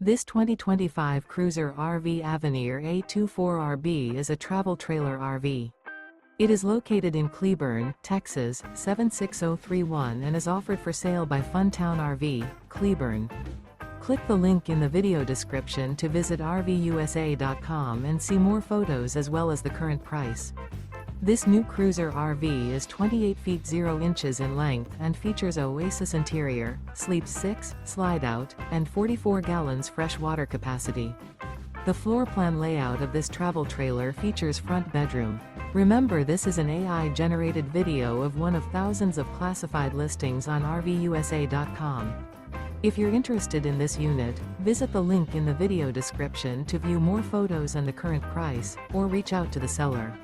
This 2025 Cruiser RV Avenir A-24RB is a travel trailer RV. It is located in Cleburne, Texas, 76031 and is offered for sale by Funtown RV, Cleburne. Click the link in the video description to visit RVUSA.com and see more photos as well as the current price. This new Cruiser RV is 28 feet 0 inches in length and features OASIS interior, sleeps 6, slide-out, and 44 gallons fresh water capacity. The floor plan layout of this travel trailer features front bedroom. Remember, this is an AI-generated video of one of thousands of classified listings on RVUSA.com. If you're interested in this unit, visit the link in the video description to view more photos and the current price, or reach out to the seller.